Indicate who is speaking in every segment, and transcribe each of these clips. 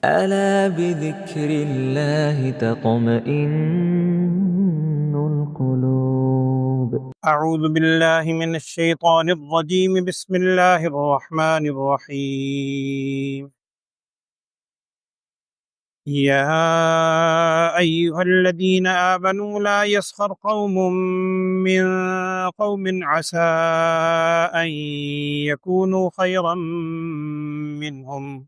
Speaker 1: ألا بذكر الله تطمئن القلوب.
Speaker 2: أعوذ بالله من الشيطان الرجيم. بسم الله الرحمن الرحيم. يا أيها الذين آمنوا لا يسخر قوم من قوم عسى أن يكونوا خيرا منهم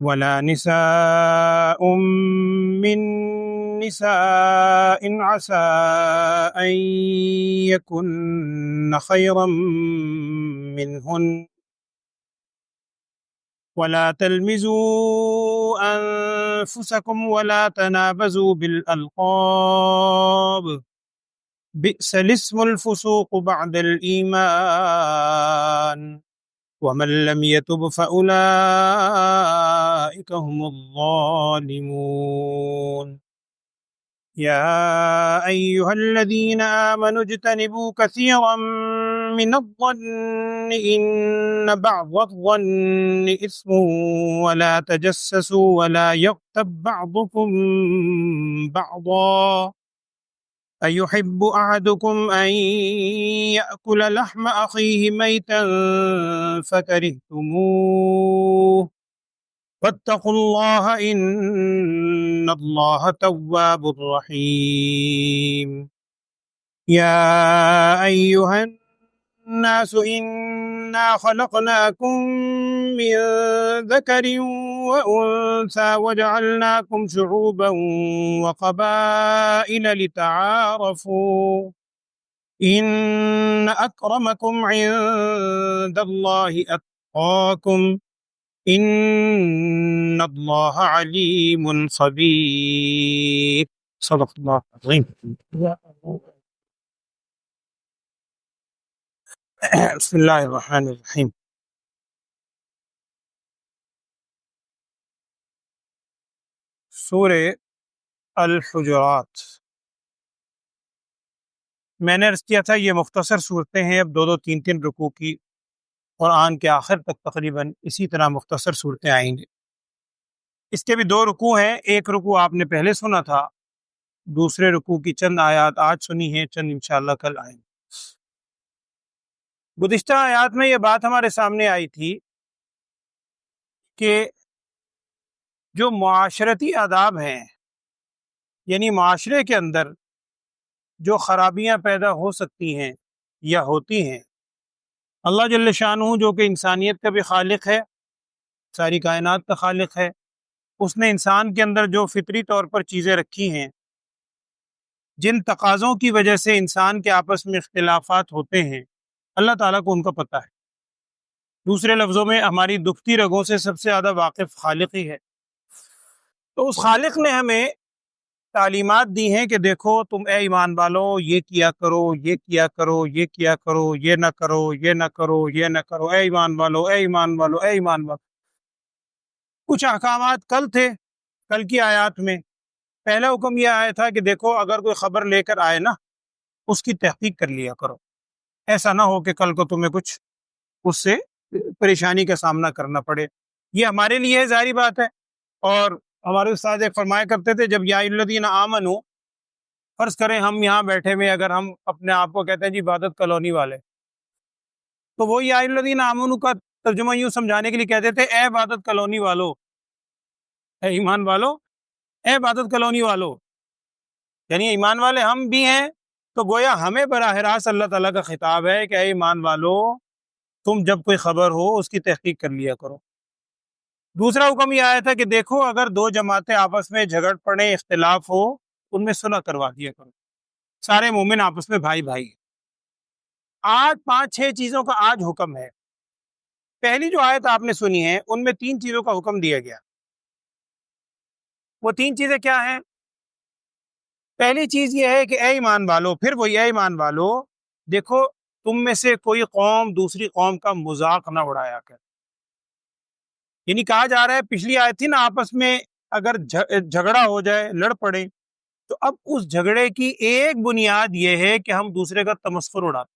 Speaker 2: ولا نساء من نساء عسى أن يكن خيرا منهن ولا تلمزوا أنفسكم ولا تنابزوا بالألقاب بئس الاسم الفسوق بعد الإيمان ومن لم يتب فأولئك هم الظالمون. يا أيها الذين آمنوا اجتنبوا كثيرا من الظن إن بعض الظن إثم ولا تجسسوا ولا يغتب بعضكم بعضا أيحب أحدكم أن يأكل لحم أخيه ميتا فكرهتموه واتقوا الله إن الله تواب رحيم. يا أيها الناس إنا خلقناكم من ذكر وأنثى وجعلناكم شعوبا وقبائل لتعارفوا إن أكرمكم عند الله أتقاكم إن الله عليم خبير. صدق الله العظيم. بسم الله الرحمن الرحيم. سورہ الحجرات. میں نے عرض کیا تھا یہ مختصر صورتیں ہیں، اب دو تین رکوع کی قرآن کے آخر تک تقریباً اسی طرح مختصر صورتیں آئیں گے. اس کے بھی 2 رکوع ہیں. ایک رکوع آپ نے پہلے سنا تھا، دوسرے رکوع کی چند آیات آج سنی ہیں، چند انشاءاللہ کل آئیں گے. گزشتہ آیات میں یہ بات ہمارے سامنے آئی تھی کہ جو معاشرتی آداب ہیں، یعنی معاشرے کے اندر جو خرابیاں پیدا ہو سکتی ہیں یا ہوتی ہیں، اللہ جل شانہ جو کہ انسانیت کا بھی خالق ہے، ساری کائنات کا خالق ہے، اس نے انسان کے اندر جو فطری طور پر چیزیں رکھی ہیں، جن تقاضوں کی وجہ سے انسان کے آپس میں اختلافات ہوتے ہیں، اللہ تعالیٰ کو ان کا پتہ ہے. دوسرے لفظوں میں ہماری دکھتی رگوں سے سب سے زیادہ واقف خالق ہی ہے. تو اس خالق نے ہمیں تعلیمات دی ہیں کہ دیکھو تم اے ایمان والو یہ کیا کرو، یہ کیا کرو، یہ کیا کرو، یہ نہ کرو، یہ نہ کرو، یہ نہ کرو، اے ایمان والو، اے ایمان والو، اے ایمان والو. کچھ احکامات کل تھے، کل کی آیات میں. پہلا حکم یہ آیا تھا کہ دیکھو اگر کوئی خبر لے کر آئے نا، اس کی تحقیق کر لیا کرو. ایسا نہ ہو کہ کل کو تمہیں کچھ اس سے پریشانی کا سامنا کرنا پڑے. یہ ہمارے لیے ظاہری بات ہے. اور ہمارے استاد ایک فرمایا کرتے تھے جب یا الذین آمنو، فرض کریں ہم یہاں بیٹھے ہوئے، اگر ہم اپنے آپ کو کہتے ہیں جی عبادت کالونی والے، تو وہ یا الذین آمنو کا ترجمہ یوں سمجھانے کے لیے کہتے تھے اے عبادت کالونی والو، اے ایمان والو، اے عبادت کالونی والو، یعنی ایمان والے ہم بھی ہیں. تو گویا ہمیں براہ راست اللہ تعالیٰ کا خطاب ہے کہ اے ایمان والو تم جب کوئی خبر ہو اس کی تحقیق کر لیا کرو. دوسرا حکم یہ آیا تھا کہ دیکھو اگر 2 جماعتیں آپس میں جھگڑ پڑے، اختلاف ہو، ان میں صلح کروا دیا کرو. سارے مومن آپس میں بھائی بھائی. آج 5-6 چیزوں کا آج حکم ہے. پہلی جو آیت آپ نے سنی ہے ان میں 3 چیزوں کا حکم دیا گیا. وہ 3 چیزیں کیا ہیں؟ پہلی چیز یہ ہے کہ اے ایمان والو، پھر وہی اے ایمان والو دیکھو تم میں سے کوئی قوم دوسری قوم کا مذاق نہ اڑایا کر. یعنی کہا جا رہا ہے، پچھلی آیت تھی نا آپس میں اگر جھگڑا ہو جائے، لڑ پڑے، تو اب اس جھگڑے کی ایک بنیاد یہ ہے کہ ہم دوسرے کا تمسخر اڑاتے،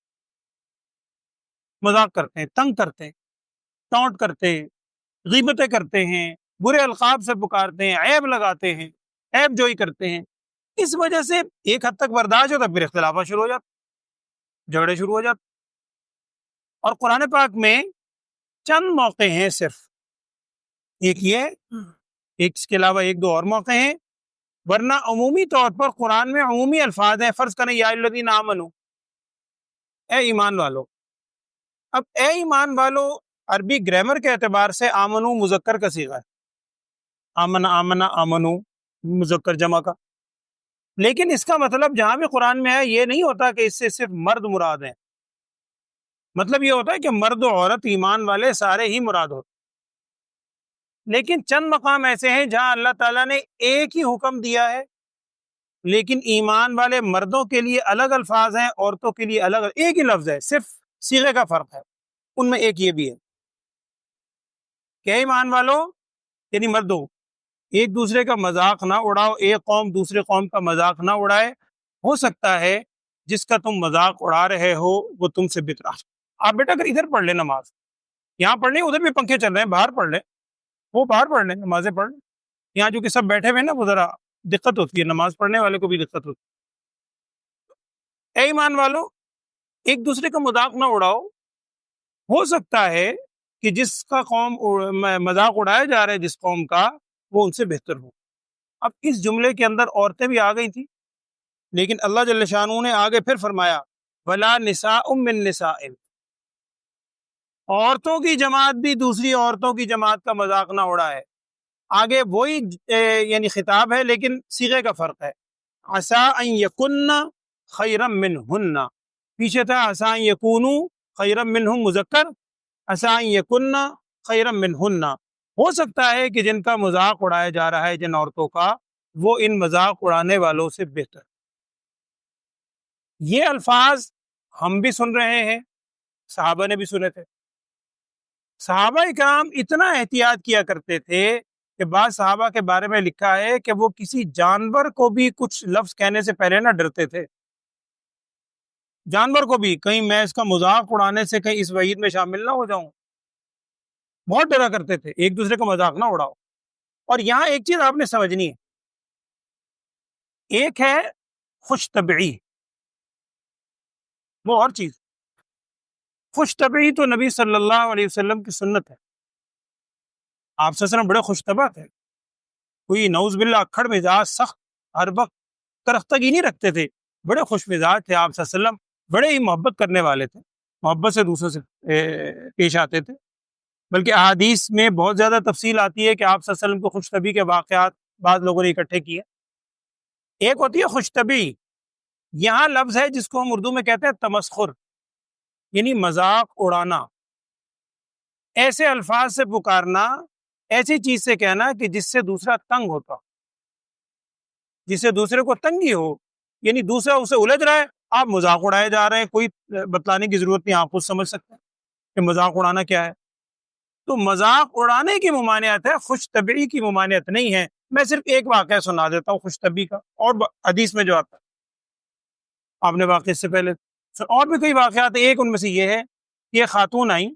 Speaker 2: مذاق کرتے ہیں، تنگ کرتے ہیں، ٹونٹ کرتے ہیں، غیبتیں کرتے ہیں، برے القاب سے پکارتے ہیں، عیب لگاتے ہیں، عیب جوئی کرتے ہیں، اس وجہ سے ایک حد تک برداشت ہوتا، پھر اختلافات شروع ہو جاتے، جھگڑے شروع ہو جاتے۔ اور قرآن پاک میں چند موقع ہیں صرف، ایک یہ، ایک اس کے علاوہ ایک دو اور موقع ہیں، ورنہ عمومی طور پر قرآن میں عمومی الفاظ ہیں۔ فرض کریں یا الذین آمنو، اے ایمان والو۔ اب اے ایمان والو عربی گرامر کے اعتبار سے آمنو مذکر کا صیغہ ہے، آمنا آمنا آمنو مذکر جمع کا، لیکن اس کا مطلب جہاں بھی قرآن میں ہے یہ نہیں ہوتا کہ اس سے صرف مرد مراد ہیں، مطلب یہ ہوتا ہے کہ مرد و عورت ایمان والے سارے ہی مراد ہوتے، لیکن چند مقام ایسے ہیں جہاں اللہ تعالیٰ نے ایک ہی حکم دیا ہے، لیکن ایمان والے مردوں کے لیے الگ الفاظ ہیں، عورتوں کے لیے الگ، ایک ہی لفظ ہے، صرف صیغے کا فرق ہے۔ ان میں ایک یہ بھی ہے کہ ایمان والو یعنی مردوں، ایک دوسرے کا مذاق نہ اڑاؤ، ایک قوم دوسرے قوم کا مذاق نہ اڑائے، ہو سکتا ہے جس کا تم مذاق اڑا رہے ہو وہ تم سے بترا۔ آپ بیٹا اگر ادھر پڑھ لیں نماز، یہاں پڑھ لیں، ادھر بھی پنکھے چل رہے ہیں، باہر پڑھ لیں، وہ باہر پڑھ لیں، نمازیں پڑھ لیں، یہاں جو کہ سب بیٹھے ہوئے ہیں نا، وہ ذرا دقت ہوتی ہے، نماز پڑھنے والے کو بھی دقت ہوتی ہے۔ اے ایمان والو ایک دوسرے کا مذاق نہ اڑاؤ، ہو سکتا ہے کہ جس کا قوم مذاق اڑایا جا رہا ہے جس قوم کا، وہ ان سے بہتر ہو۔ اب اس جملے کے اندر عورتیں بھی آ گئی تھیں، لیکن اللہ جل شانہ نے آگے پھر فرمایا وَلَا نِسَاءٌ مِّن نِسَاءٍ، عورتوں کی جماعت بھی دوسری عورتوں کی جماعت کا مذاق نہ اڑائے۔ آگے وہی یعنی خطاب ہے لیکن صیغے کا فرق ہے، عَسَىٰ أَن يَكُنَّ خَيْرًا مِّنْهُنَّ، پیچھے تھا عَسَىٰ أَن يَكُونُوا خَيْرًا مِّنْهُمْ مذکر، عَسَىٰ أَن يَكُنَّ خَيْرًا مِّنْهُنَّ، ہو سکتا ہے کہ جن کا مذاق اڑایا جا رہا ہے جن عورتوں کا، وہ ان مذاق اڑانے والوں سے بہتر۔ یہ الفاظ ہم بھی سن رہے ہیں، صحابہ نے بھی سنے تھے۔ صحابہ اکرام اتنا احتیاط کیا کرتے تھے کہ بعض صحابہ کے بارے میں لکھا ہے کہ وہ کسی جانور کو بھی کچھ لفظ کہنے سے پہلے نہ ڈرتے تھے، جانور کو بھی، کہیں میں اس کا مذاق اڑانے سے کہیں اس وعید میں شامل نہ ہو جاؤں، بہت ڈرا کرتے تھے، ایک دوسرے کا مذاق نہ اڑاؤ۔ اور یہاں ایک چیز آپ نے سمجھنی ہے، ایک ہے خوش طبعی، وہ اور چیز، خوش طبعی تو نبی صلی اللہ علیہ وسلم کی سنت ہے، آپ صلی اللہ علیہ وسلم بڑے خوش طبع تھے، کوئی نعوذ باللہ اکھڑ مزاج، سخت، ہر وقت کرختگی نہیں رکھتے تھے، بڑے خوش مزاج تھے آپ صلی اللہ علیہ وسلم، بڑے ہی محبت کرنے والے تھے، محبت سے دوسروں سے پیش آتے تھے، بلکہ احادیث میں بہت زیادہ تفصیل آتی ہے کہ آپ صلی اللہ علیہ وسلم کو خوش طبعی کے واقعات بعض لوگوں نے اکٹھے کیے۔ ایک ہوتی ہے خوش طبعی، یہاں لفظ ہے جس کو ہم اردو میں کہتے ہیں تمسخر، یعنی مذاق اڑانا، ایسے الفاظ سے پکارنا، ایسی چیز سے کہنا کہ جس سے دوسرا تنگ ہوتا، جس سے دوسرے کو تنگی ہو، یعنی دوسرا اسے الجھ رہا ہے، آپ مذاق اڑائے جا رہے ہیں، کوئی بتلانے کی ضرورت نہیں، آپ خود سمجھ سکتے ہیں کہ مذاق اڑانا کیا ہے۔ تو مذاق اڑانے کی ممانعت ہے، خوش طبعی کی ممانعت نہیں ہے۔ میں صرف ایک واقعہ سنا دیتا ہوں خوش طبعی کا، اور حدیث میں جو آتا ہے آپ نے واقعے سے پہلے، اور بھی کئی واقعات ہیں، ایک ان میں سے یہ ہے کہ یہ خاتون آئیں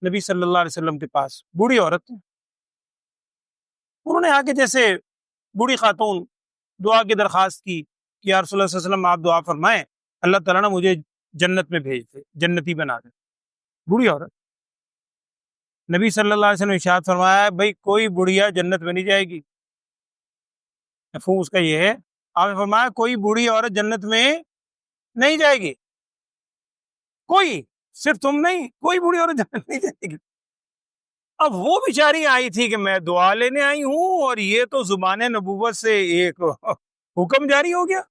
Speaker 2: نبی صلی اللہ علیہ وسلم کے پاس، بوڑھی عورت تھی، انہوں نے آ کے جیسے بوڑھی خاتون دعا کی درخواست کی کہ یا رسول اللہ صلی اللہ علیہ وسلم آپ دعا فرمائیں، اللہ تعالیٰ نے مجھے جنت میں بھیج دے، جنتی بنا دے، بوڑھی عورت۔ نبی صلی اللہ علیہ وسلم نے ارشاد فرمایا بھائی کوئی بڑھیا جنت میں نہیں جائے گی، مفہوم اس کا یہ ہے، آپ نے فرمایا کوئی بوڑھی عورت جنت میں نہیں جائے گی، کوئی، صرف تم نہیں، کوئی بوڑھی عورت جنت نہیں جائے گی۔ اب وہ بیچاری آئی تھی کہ میں دعا لینے آئی ہوں، اور یہ تو زبان نبوت سے ایک حکم جاری ہو گیا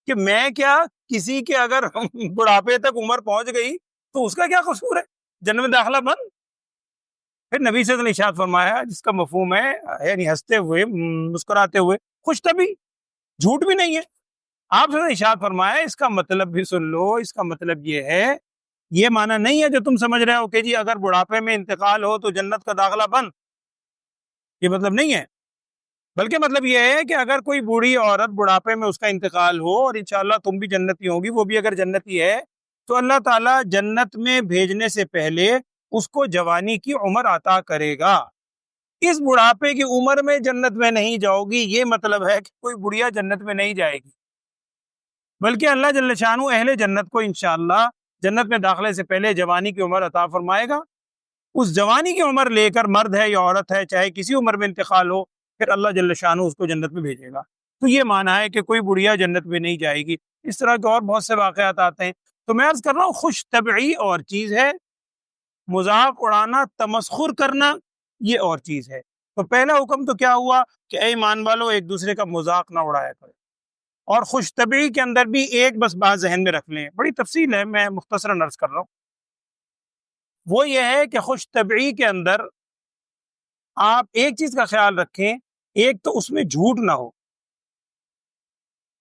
Speaker 2: کہ میں کیا، کسی کے اگر بڑھاپے تک عمر پہنچ گئی تو اس کا کیا قصور ہے، جنت میں داخلہ بند۔ پھر نبی صلی اللہ علیہ وسلم نے ارشاد فرمایا جس کا مفہوم ہے یعنی ہنستے ہوئے، مسکراتے ہوئے، خوش طبعی، جھوٹ بھی نہیں ہے، آپ نے ارشاد فرمایا اس کا مطلب بھی سن لو، اس کا مطلب یہ ہے، یہ معنی نہیں ہے جو تم سمجھ رہے ہو کہ جی اگر بڑھاپے میں انتقال ہو تو جنت کا داخلہ بند، یہ مطلب نہیں ہے، بلکہ مطلب یہ ہے کہ اگر کوئی بوڑھی عورت بڑھاپے میں اس کا انتقال ہو، اور انشاءاللہ تم بھی جنتی ہوگی، وہ بھی اگر جنتی ہے، تو اللہ تعالیٰ جنت میں بھیجنے سے پہلے اس کو جوانی کی عمر عطا کرے گا، اس بڑھاپے کی عمر میں جنت میں نہیں جاؤ گی، یہ مطلب ہے کہ کوئی بڑھیا جنت میں نہیں جائے گی، بلکہ اللہ جل شانہ اہل جنت کو انشاءاللہ جنت میں داخلے سے پہلے جوانی کی عمر عطا فرمائے گا۔ اس جوانی کی عمر لے کر مرد ہے یا عورت ہے، چاہے کسی عمر میں انتقال ہو، پھر اللہ جل شانہ اس کو جنت میں بھیجے گا۔ تو یہ معنی ہے کہ کوئی بڑھیا جنت میں نہیں جائے گی۔ اس طرح کے اور بہت سے واقعات آتے ہیں۔ تو میں عرض کر رہا ہوں خوش طبعی اور چیز ہے، مذاق اڑانا، تمسخر کرنا یہ اور چیز ہے۔ تو پہلا حکم تو کیا ہوا کہ اے ایمان والو ایک دوسرے کا مذاق نہ اڑایا کرو، اور خوش طبعی کے اندر بھی ایک بس بات ذہن میں رکھ لیں، بڑی تفصیل ہے، میں مختصراً عرض کر رہا ہوں۔ وہ یہ ہے کہ خوش طبعی کے اندر آپ ایک چیز کا خیال رکھیں، ایک تو اس میں جھوٹ نہ ہو،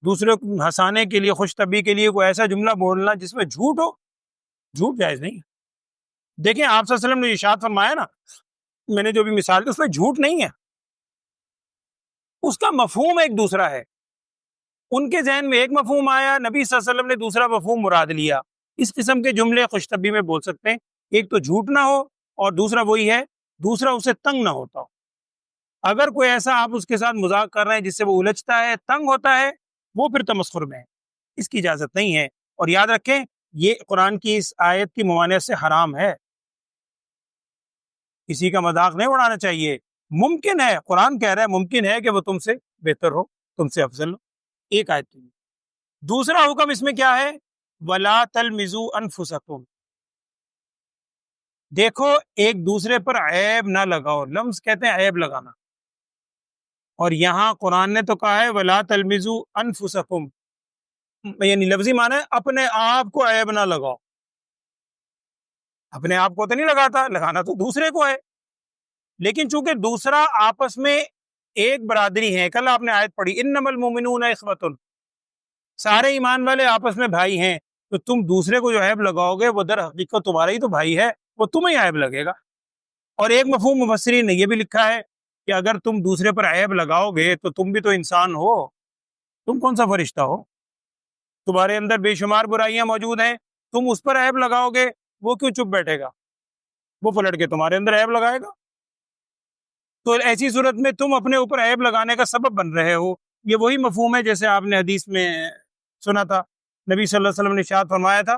Speaker 2: دوسرے کو ہنسانے کے لیے خوش طبعی کے لیے کوئی ایسا جملہ بولنا جس میں جھوٹ ہو، جھوٹ جائز نہیں ہے۔ دیکھیں آپ صلی اللہ علیہ وسلم نے ارشاد فرمایا نا، میں نے جو بھی مثال دی اس میں جھوٹ نہیں ہے، اس کا مفہوم ایک دوسرا ہے۔ ان کے ذہن میں ایک مفہوم آیا، نبی صلی اللہ علیہ وسلم نے دوسرا مفہوم مراد لیا۔ اس قسم کے جملے خوش طبعی میں بول سکتے ہیں، ایک تو جھوٹ نہ ہو، اور دوسرا وہی ہے، دوسرا اسے تنگ نہ ہوتا ہو۔ اگر کوئی ایسا آپ اس کے ساتھ مذاق کر رہے ہیں جس سے وہ الجھتا ہے، تنگ ہوتا ہے، وہ پھر تمسخر میں ہے، اس کی اجازت نہیں ہے۔ اور یاد رکھیں یہ قرآن کی اس آیت کی ممانعت سے حرام ہے، کسی کا مذاق نہیں اڑانا چاہیے۔ ممکن ہے، قرآن کہہ رہا ہے ممکن ہے کہ وہ تم سے بہتر ہو، تم سے افضل ہو، ایک آیت کی۔ دوسرا حکم اس میں کیا ہے؟ وَلَا تَلْمِزُوا أَنفُسَكُمْ، دیکھو ایک دوسرے پر عیب نہ لگاؤ، لمز کہتے ہیں عیب لگانا، اور یہاں قرآن نے تو کہا ہے وَلَا تَلْمِزُوا أَنفُسَكُمْ، یعنی لفظی معنی ہے اپنے آپ کو عیب نہ لگاؤ۔ اپنے آپ کو تو نہیں لگاتا، لگانا تو دوسرے کو ہے، لیکن چونکہ دوسرا آپس میں ایک برادری ہے، کل آپ نے آیت پڑھی انما المؤمنون اخوۃ، سارے ایمان والے آپس میں بھائی ہیں، تو تم دوسرے کو جو عیب لگاؤ گے وہ در حقیقت تمہارا ہی تو بھائی ہے، وہ تمہیں عیب لگے گا۔ اور ایک مفہوم مفسرین نے یہ بھی لکھا ہے کہ اگر تم دوسرے پر عیب لگاؤ گے تو تم بھی تو انسان ہو، تم کون سا فرشتہ ہو؟ تمہارے اندر بے شمار برائیاں موجود ہیں، تم اس پر عیب لگاؤ گے، وہ کیوں چپ بیٹھے گا؟ وہ پلٹ کے تمہارے اندر عیب لگائے گا۔ تو ایسی صورت میں تم اپنے اوپر عیب لگانے کا سبب بن رہے ہو۔ یہ وہی مفہوم ہے جیسے آپ نے حدیث میں سنا تھا، نبی صلی اللہ علیہ وسلم نے ارشاد فرمایا تھا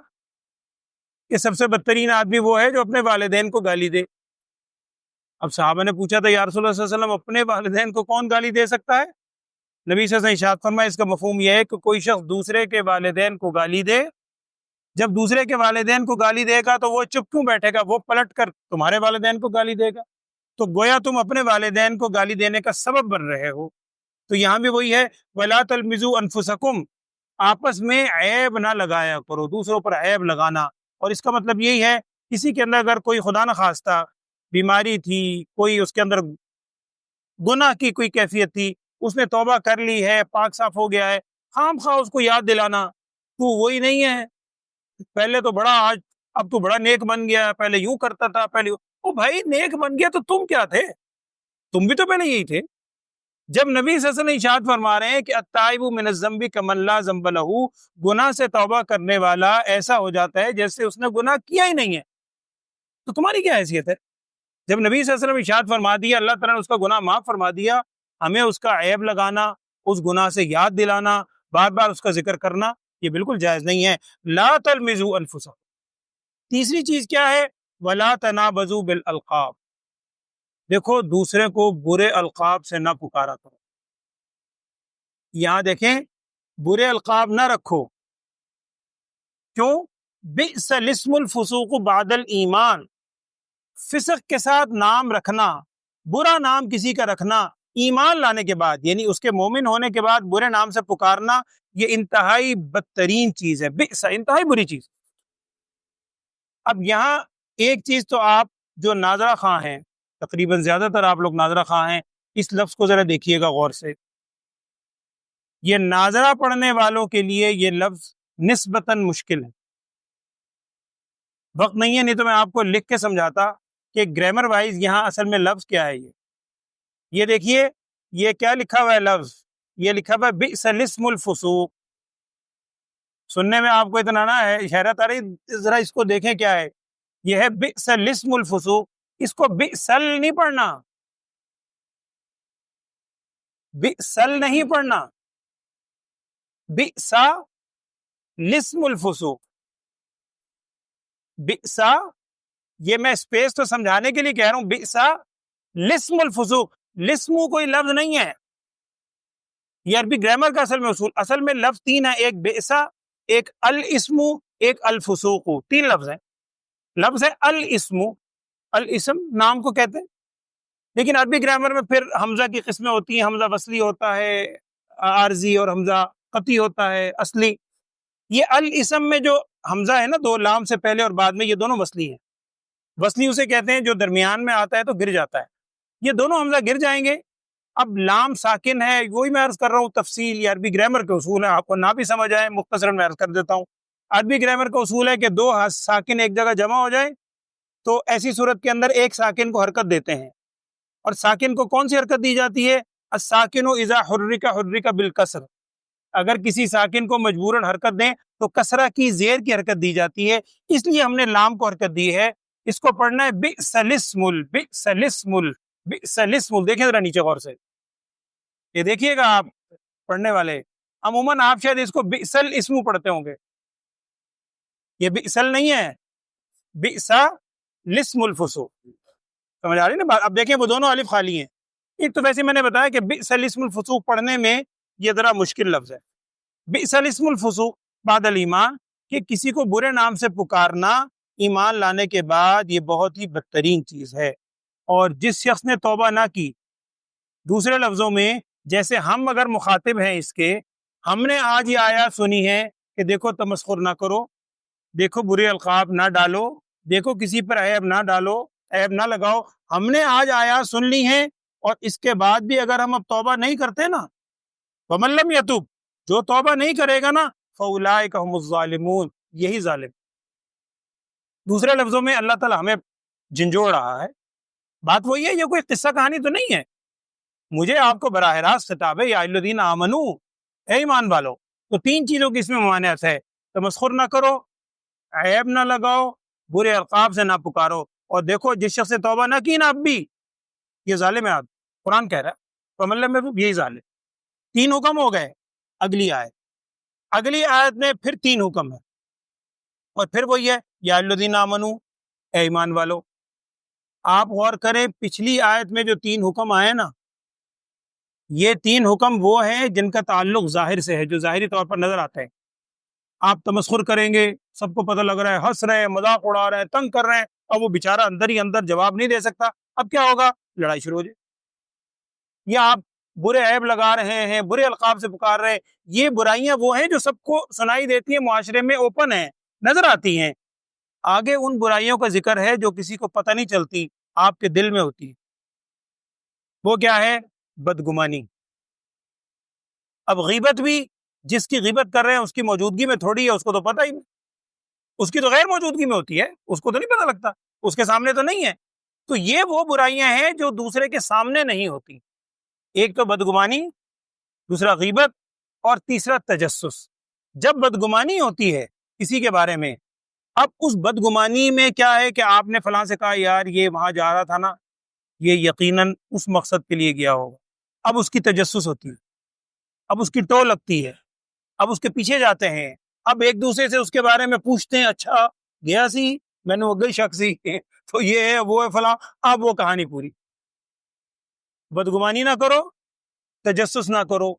Speaker 2: کہ سب سے بدترین آدمی وہ ہے جو اپنے والدین کو گالی دے۔ اب صحابہ نے پوچھا تھا یا رسول اللہ صلی اللہ علیہ وسلم اپنے والدین کو کون گالی دے سکتا ہے؟ نبی صلی اللہ علیہ وسلم نے ارشاد فرمایا اس کا مفہوم یہ ہے کہ کوئی شخص دوسرے کے والدین کو گالی دے، جب دوسرے کے والدین کو گالی دے گا تو وہ چپ کیوں بیٹھے گا؟ وہ پلٹ کر تمہارے والدین کو گالی دے گا، تو گویا تم اپنے والدین کو گالی دینے کا سبب بن رہے ہو۔ تو یہاں بھی وہی ہے وَلَا تَلْمِزُوا أَنفُسَكُمْ، آپس میں عیب نہ لگایا کرو، دوسروں پر عیب لگانا۔ اور اس کا مطلب یہی ہے کسی کے اندر اگر کوئی خدا نخواستہ بیماری تھی، کوئی اس کے اندر گناہ کی کوئی کیفیت تھی، اس نے توبہ کر لی ہے، پاک صاف ہو گیا ہے، خام خواہ اس کو یاد دلانا تو وہی نہیں ہے، پہلے تو بڑا اب تو بڑا نیک بن گیا، پہلے یوں کرتا تھا، پہلے او بھائی نیک بن گیا تو تم کیا تھے؟ تم بھی تو پہلے یہی تھے۔ جب نبی صلی اللہ علیہ وسلم ارشاد فرما رہے ہیں کہ التائب من الذنب کمن لا ذنب له، گناہ سے توبہ کرنے والا ایسا ہو جاتا ہے جیسے اس نے گناہ کیا ہی نہیں ہے، تو تمہاری کیا حیثیت ہے؟ جب نبی صلی اللہ علیہ وسلم ارشاد فرما دیا، اللہ تعالیٰ نے اس کا گناہ معاف فرما دیا، ہمیں اس کا عیب لگانا، اس گناہ سے یاد دلانا، بار بار اس کا ذکر کرنا، یہ بالکل جائز نہیں ہے۔ لا تلمزوا انفسکم۔ تیسری چیز کیا ہے؟ ولا تنابزوا بالالقاب، دیکھو دوسرے کو برے القاب سے نہ پکارا کرو۔ یہاں دیکھیں برے القاب نہ رکھو، کیوں؟ بئس الاسم الفسوق بعد الایمان، فسق کے ساتھ نام رکھنا، برا نام کسی کا رکھنا ایمان لانے کے بعد، یعنی اس کے مومن ہونے کے بعد برے نام سے پکارنا، یہ انتہائی بدترین چیز ہے، بئس، انتہائی بری چیز۔ اب یہاں ایک چیز تو آپ جو ناظرہ خواہ ہیں، تقریباً زیادہ تر آپ لوگ ناظرہ خواہ ہیں، اس لفظ کو ذرا دیکھیے گا غور سے۔ یہ ناظرہ پڑھنے والوں کے لیے یہ لفظ نسبتاً مشکل ہے، وقت نہیں ہے، نہیں تو میں آپ کو لکھ کے سمجھاتا کہ گرامر وائز یہاں اصل میں لفظ کیا ہے۔ یہ دیکھیے یہ کیا لکھا ہوا ہے لفظ، یہ لکھا ہوا ہے بئس الاسم الفسوق۔ سننے میں آپ کو اتنا نہ ہے، حیرت آ رہی، ذرا اس کو دیکھیں کیا ہے، یہ ہے بئس الاسم الفسوق، اس کو بئسل نہیں پڑھنا، بئسل نہیں پڑھنا، بئسا لسم الفسوق. بئسا، یہ میں اسپیس تو سمجھانے کے لیے کہہ رہا ہوں، بئسا لسم الفسوق. لسم کوئی لفظ نہیں ہے، یہ عربی گرامر کا اصل میں اصول. اصل میں لفظ تین ہے، ایک بئسا، ایک الاسم، ایک الفسوق. تین لفظ ہیں. لفظ ہے الاسم، الاسم نام کو کہتے ہیں، لیکن عربی گرامر میں پھر حمزہ کی قسمیں ہوتی ہیں، حمزہ وصلی ہوتا ہے عارضی، اور حمزہ قطعی ہوتا ہے اصلی. یہ الاسم میں جو حمزہ ہے نا، دو لام سے پہلے اور بعد میں، یہ دونوں وصلی ہیں. وصلی اسے کہتے ہیں جو درمیان میں آتا ہے تو گر جاتا ہے. یہ دونوں حمزہ گر جائیں گے. اب لام ساکن ہے، وہی میں عرض کر رہا ہوں تفصیل، یہ عربی گرامر کے اصول ہے، آپ کو نہ بھی سمجھ آئے مختصراً میں عرض کر دیتا ہوں. عربی گرامر کا اصول ہے کہ دو ساکن ایک جگہ جمع ہو جائیں تو ایسی صورت کے اندر ایک ساکن کو حرکت دیتے ہیں. اور ساکن کو کون سی حرکت دی جاتی ہے؟ الساکن اذا حرک حرک بالکسر. اگر کسی ساکن کو مجبوراً حرکت دیں تو کسرہ کی زیر کی حرکت دی جاتی ہے، اس لیے ہم نے لام کو حرکت دی ہے. اس کو پڑھنا ہے بئس الاسم، بئس الاسم، بئس الاسم. دیکھیں ذرا نیچے غور سے، یہ دیکھیے گا آپ پڑھنے والے، عموماً آپ شاید اس کو بئس الاسم پڑھتے ہوں گے. یہ بئسل نہیں ہے، بئس الاسم الفسوق. سمجھ آ رہی نا بات؟ اب دیکھیں وہ دونوں الف خالی ہیں. ایک تو ویسے میں نے بتایا کہ بئس الاسم الفسوق پڑھنے میں یہ ذرا مشکل لفظ ہے. بئس الاسم الفسوق بعد الایمان، کہ کسی کو برے نام سے پکارنا ایمان لانے کے بعد یہ بہت ہی بدترین چیز ہے. اور جس شخص نے توبہ نہ کی، دوسرے لفظوں میں جیسے ہم اگر مخاطب ہیں اس کے، ہم نے آج یہ آیات سنی ہے کہ دیکھو تمسخر نہ کرو، دیکھو برے القاب نہ ڈالو، دیکھو کسی پر عیب نہ ڈالو، عیب نہ لگاؤ. ہم نے آج آیات سن لی ہیں، اور اس کے بعد بھی اگر ہم اب توبہ نہیں کرتے نا، وَمَن لَّمْ يَتُب، جو توبہ نہیں کرے گا نا، فَأُولَٰئِكَ هُمُ الظَّالِمُونَ، یہی ظالم. دوسرے لفظوں میں اللہ تعالیٰ ہمیں جھنجھوڑ رہا ہے. بات وہی ہے، یہ کوئی قصہ کہانی تو نہیں ہے. مجھے آپ کو براہ راست خطاب ہے، یا ایھا الذین آمنوا، اے ایمان والو. تو تین چیزوں کی اس میں ممانعت ہے: تمسخر نہ کرو، عیب نہ لگاؤ، برے القاب سے نہ پکارو. اور دیکھو جس شخص سے توبہ نہ کی نا اب بھی، یہ ظالم ہے. آپ قرآن کہہ رہا ہے فَمَن لَّم يَتُب، یہی ظالم. تین حکم ہو گئے. اگلی آیت میں پھر تین حکم ہے، اور پھر وہی ہے یا الذین آمنوا، اے ایمان والو. آپ غور کریں پچھلی آیت میں جو تین حکم آئے نا، یہ تین حکم وہ ہیں جن کا تعلق ظاہر سے ہے، جو ظاہری طور پر نظر آتا ہے. آپ تمسخر کریں گے، سب کو پتہ لگ رہا ہے، ہنس رہے ہیں، مذاق اڑا رہے ہیں، تنگ کر رہے ہیں، اور وہ بیچارہ اندر ہی اندر جواب نہیں دے سکتا. اب کیا ہوگا؟ لڑائی شروع ہو جائے. یا آپ برے عیب لگا رہے ہیں، برے القاب سے پکار رہے ہیں. یہ برائیاں وہ ہیں جو سب کو سنائی دیتی ہیں، معاشرے میں اوپن ہیں، نظر آتی ہیں. آگے ان برائیوں کا ذکر ہے جو کسی کو پتہ نہیں چلتی، آپ کے دل میں ہوتی ہے. وہ کیا ہے؟ بدگمانی. اب غیبت بھی، جس کی غیبت کر رہے ہیں اس کی موجودگی میں تھوڑی ہے، اس کو تو پتہ ہی نہیں. اس کی تو غیر موجودگی میں ہوتی ہے، اس کو تو نہیں پتہ لگتا، اس کے سامنے تو نہیں ہے. تو یہ وہ برائیاں ہیں جو دوسرے کے سامنے نہیں ہوتی. ایک تو بدگمانی، دوسرا غیبت، اور تیسرا تجسس. جب بدگمانی ہوتی ہے کسی کے بارے میں، اب اس بدگمانی میں کیا ہے کہ آپ نے فلاں سے کہا یار یہ وہاں جا رہا تھا نا، یہ یقیناً اس مقصد کے لیے گیا ہوگا. اب اس کی تجسس ہوتی ہے، اب اس کی ٹو لگتی ہے، اب اس کے پیچھے جاتے ہیں، اب ایک دوسرے سے اس کے بارے میں پوچھتے ہیں، اچھا گیا سی، میں نے وہ گئی شخص سی تو یہ ہے وہ ہے فلاں. اب وہ کہانی پوری. بدگمانی نہ کرو، تجسس نہ کرو.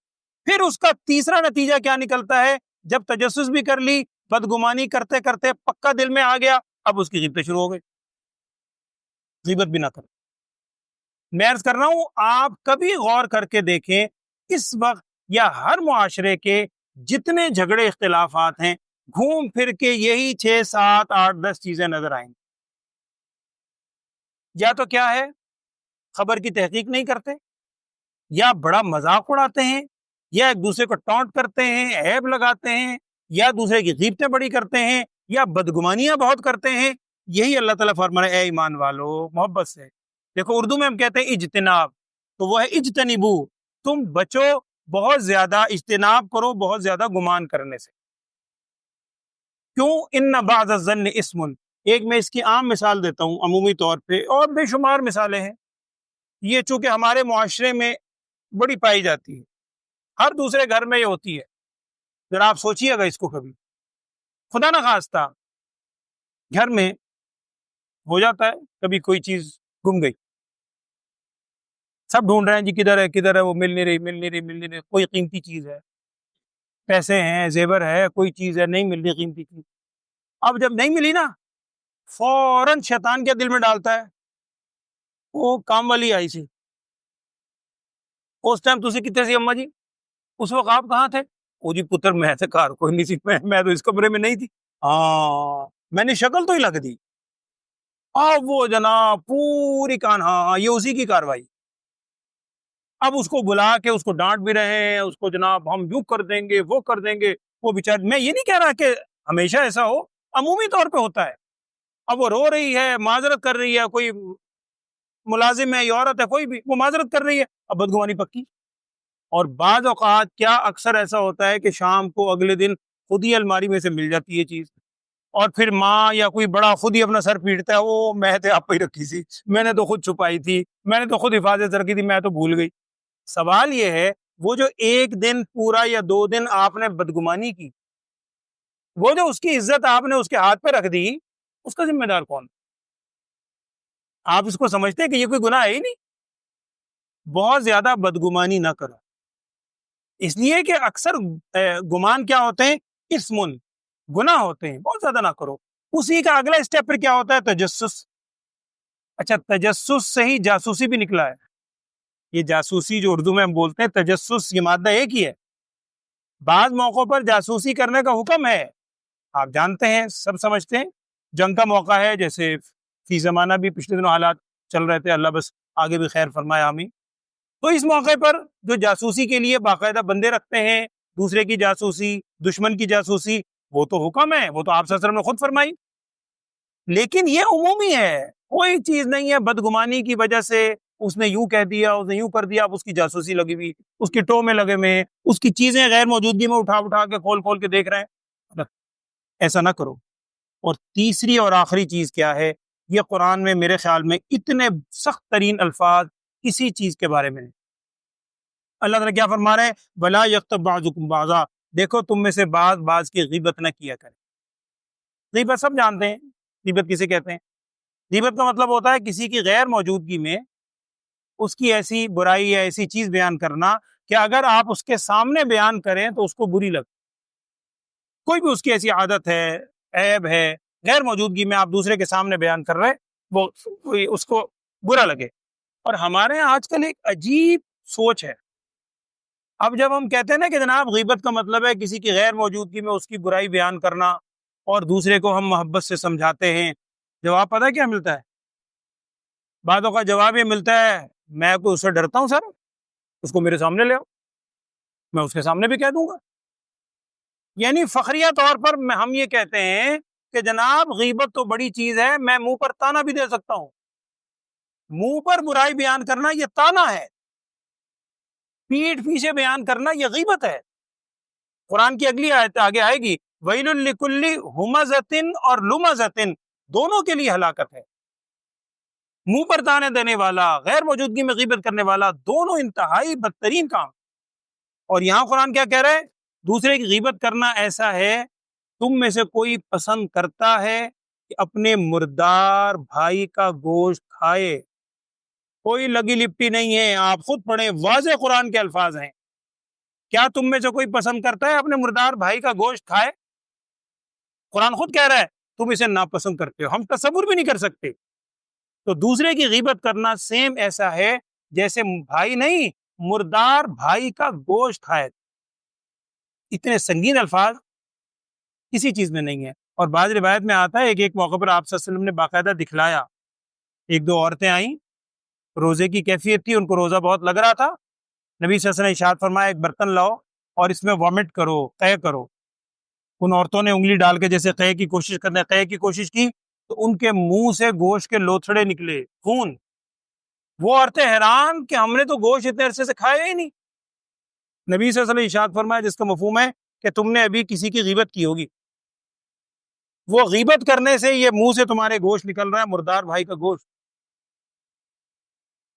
Speaker 2: پھر اس کا تیسرا نتیجہ کیا نکلتا ہے؟ جب تجسس بھی کر لی، بدگمانی کرتے کرتے پکا دل میں آ گیا، اب اس کی غیبتیں شروع ہو گئی. غیبت بھی نہ کرو. میں عرض کر رہا ہوں، آپ کبھی غور کر کے دیکھیں، اس وقت یا ہر معاشرے کے جتنے جھگڑے اختلافات ہیں، گھوم پھر کے یہی 6 7 8 10 چیزیں نظر آئیں گی. یا تو کیا ہے؟ خبر کی تحقیق نہیں کرتے، یا بڑا مذاق اڑاتے ہیں، یا ایک دوسرے کو ٹونٹ کرتے ہیں، عیب لگاتے ہیں، یا دوسرے کی غیبتیں بڑی کرتے ہیں، یا بدگمانیاں بہت کرتے ہیں. یہی اللہ تعالیٰ فرما رہے ہیں، اے ایمان والو، محبت سے دیکھو. اردو میں ہم کہتے ہیں اجتناب، تو وہ ہے اجتنبو، تم بچو، بہت زیادہ اجتناب کرو، بہت زیادہ گمان کرنے سے. کیوں؟ ان بعض الظن اسم. ایک میں اس کی عام مثال دیتا ہوں عمومی طور پہ، اور بے شمار مثالیں ہیں. یہ چونکہ ہمارے معاشرے میں بڑی پائی جاتی ہے، ہر دوسرے گھر میں یہ ہوتی ہے. ذرا آپ سوچیے گا اس کو کبھی. خدا نہ خواستہ گھر میں ہو جاتا ہے کبھی کوئی چیز گم گئی، سب ڈھونڈ رہے ہیں جی کدھر ہے، وہ مل نہیں رہی. کوئی قیمتی چیز ہے، پیسے ہیں، زیور ہے، کوئی چیز ہے، نہیں مل رہی قیمتی چیز. اب جب نہیں ملی نا، فوراً شیطان کیا دل میں ڈالتا ہے، وہ کام والی آئی سی. اس ٹائم تسی کتنے سی اماں جی، اس وقت آپ کہاں تھے؟ او جی پتر میں تھے گھر کوئی نہیں سی، میں تو اس کمرے میں نہیں تھی. ہاں میں نے شکل تو ہی لگ دی. اب وہ جناب پوری ہاں یہ اسی کی کاروائی. اب اس کو بلا کے اس کو ڈانٹ بھی رہے ہیں، اس کو جناب ہم یوں کر دیں گے، وہ کر دیں گے. وہ بیچارہ، میں یہ نہیں کہہ رہا کہ ہمیشہ ایسا ہو، عمومی طور پہ ہوتا ہے. اب وہ رو رہی ہے، معذرت کر رہی ہے، کوئی ملازم ہے یا عورت ہے، کوئی بھی، وہ معذرت کر رہی ہے، اب بدگمانی پکی. اور بعض اوقات کیا اکثر ایسا ہوتا ہے کہ شام کو اگلے دن خود ہی الماری میں سے مل جاتی ہے چیز، اور پھر ماں یا کوئی بڑا خود ہی اپنا سر پیٹتا ہے، وہ میں تو آپ پہ ہی رکھی تھی، میں نے تو خود چھپائی تھی، میں نے تو خود حفاظت سے رکھی تھی، میں تو بھول گئی. سوال یہ ہے، وہ جو ایک دن پورا یا 2 دن آپ نے بدگمانی کی، وہ جو اس کی عزت آپ نے اس کے ہاتھ پہ رکھ دی، اس کا ذمہ دار کون؟ آپ اس کو سمجھتے ہیں کہ یہ کوئی گناہ ہے ہی نہیں؟ بہت زیادہ بدگمانی نہ کرو، اس لیے کہ اکثر گمان کیا ہوتے ہیں، اسمن، گناہ ہوتے ہیں. بہت زیادہ نہ کرو. اسی کا اگلا اسٹیپ پھر کیا ہوتا ہے، تجسس. اچھا تجسس سے ہی جاسوسی بھی نکلا ہے. یہ جاسوسی جو اردو میں ہم بولتے ہیں، تجسس، یہ مادہ ایک ہی ہے. بعض موقعوں پر جاسوسی کرنے کا حکم ہے، آپ جانتے ہیں، سب سمجھتے ہیں. جنگ کا موقع ہے، جیسے فی زمانہ بھی پچھلے دنوں حالات چل رہے تھے، اللہ بس آگے بھی خیر فرمائے، آمین. تو اس موقع پر جو جاسوسی کے لیے باقاعدہ بندے رکھتے ہیں، دوسرے کی جاسوسی، دشمن کی جاسوسی، وہ تو حکم ہے، وہ تو آپ صلی اللہ علیہ وسلم نے خود فرمائی. لیکن یہ عمومی ہے، کوئی چیز نہیں ہے بدگمانی کی وجہ سے اس نے یوں کہہ دیا، اس نے یوں کر دیا، اب اس کی جاسوسی لگی ہوئی، اس کی ٹو میں لگے ہوئے ہیں، اس کی چیزیں غیر موجودگی میں اٹھا کے کھول کے دیکھ رہے ہیں. ایسا نہ کرو. اور تیسری اور آخری چیز کیا ہے، یہ قرآن میں میرے خیال میں اتنے سخت ترین الفاظ کسی چیز کے بارے میں نہیں. اللہ تعالیٰ کیا فرما رہے ہیں، وَلَا يَغْتَبْ بَعْضُكُمْ بَعْضًا، دیکھو تم میں سے بعض کی غیبت نہ کیا کرے. غیبت سب جانتے ہیں، غیبت کسے کہتے ہیں. غیبت کا مطلب ہوتا ہے کسی کی غیر موجودگی میں اس کی ایسی برائی یا ایسی چیز بیان کرنا کہ اگر آپ اس کے سامنے بیان کریں تو اس کو بری لگے. کوئی بھی اس کی ایسی عادت ہے، عیب ہے، غیر موجودگی میں آپ دوسرے کے سامنے بیان کر رہے، وہ اس کو برا لگے. اور ہمارے یہاں آج کل ایک عجیب سوچ ہے. اب جب ہم کہتے ہیں نا کہ جناب غیبت کا مطلب ہے کسی کی غیر موجودگی میں اس کی برائی بیان کرنا، اور دوسرے کو ہم محبت سے سمجھاتے ہیں، جواب پتہ کیا ملتا ہے؟ بعضوں کا جواب یہ ملتا ہے، میں کوئی اس سے ڈرتا ہوں سر، اس کو میرے سامنے لے آؤ، میں اس کے سامنے بھی کہہ دوں گا. یعنی فخریہ طور پر ہم یہ کہتے ہیں کہ جناب غیبت تو بڑی چیز ہے، میں منہ پر تانا بھی دے سکتا ہوں. منہ پر برائی بیان کرنا یہ تانا ہے، پیٹھ پیچھے بیان کرنا یہ غیبت ہے. قرآن کی اگلی آیت آگے آئے گی، وَيْلٌ لِكُلِّ هُمَزَةٍ اور لُمَزَةٍ، دونوں کے لیے ہلاکت ہے. منہ پر تانے دینے والا، غیر موجودگی میں غیبت کرنے والا، دونوں انتہائی بدترین کام. اور یہاں قرآن کیا کہہ رہا ہے، دوسرے کی غیبت کرنا ایسا ہے، تم میں سے کوئی پسند کرتا ہے کہ اپنے مردار بھائی کا گوشت کھائے. کوئی لگی لپٹی نہیں ہے، آپ خود پڑھیں، واضح قرآن کے الفاظ ہیں. کیا تم میں سے کوئی پسند کرتا ہے اپنے مردار بھائی کا گوشت کھائے؟ قرآن خود کہہ رہا ہے تم اسے ناپسند کرتے ہو، ہم تصور بھی نہیں کر سکتے. تو دوسرے کی غیبت کرنا سیم ایسا ہے جیسے بھائی نہیں، مردار بھائی کا گوشت کھائے. اتنے سنگین الفاظ کسی چیز میں نہیں ہے. اور بعض روایت میں آتا ہے ایک موقع پر آپ صلی اللہ علیہ وسلم نے باقاعدہ دکھلایا، 1-2 عورتیں آئیں، روزے کی کیفیت تھی، ان کو روزہ بہت لگ رہا تھا. نبی صلی اللہ علیہ وسلم نے ارشاد فرمایا ایک برتن لاؤ اور اس میں وامٹ کرو، قے کرو. ان عورتوں نے انگلی ڈال کے جیسے قے کی کوشش کی تو ان کے منہ سے گوشت کے لوتھڑے نکلے، خون. وہ عورتیں حیران کہ ہم نے تو گوشت اتنے عرصے سے کھایا ہی نہیں. نبی صلی اللہ علیہ وسلم نے ارشاد فرمایا جس کا مفہوم ہے کہ تم نے ابھی کسی کی غیبت کی ہوگی، وہ غیبت کرنے سے یہ منہ سے تمہارے گوشت نکل رہا ہے، مردار بھائی کا گوشت.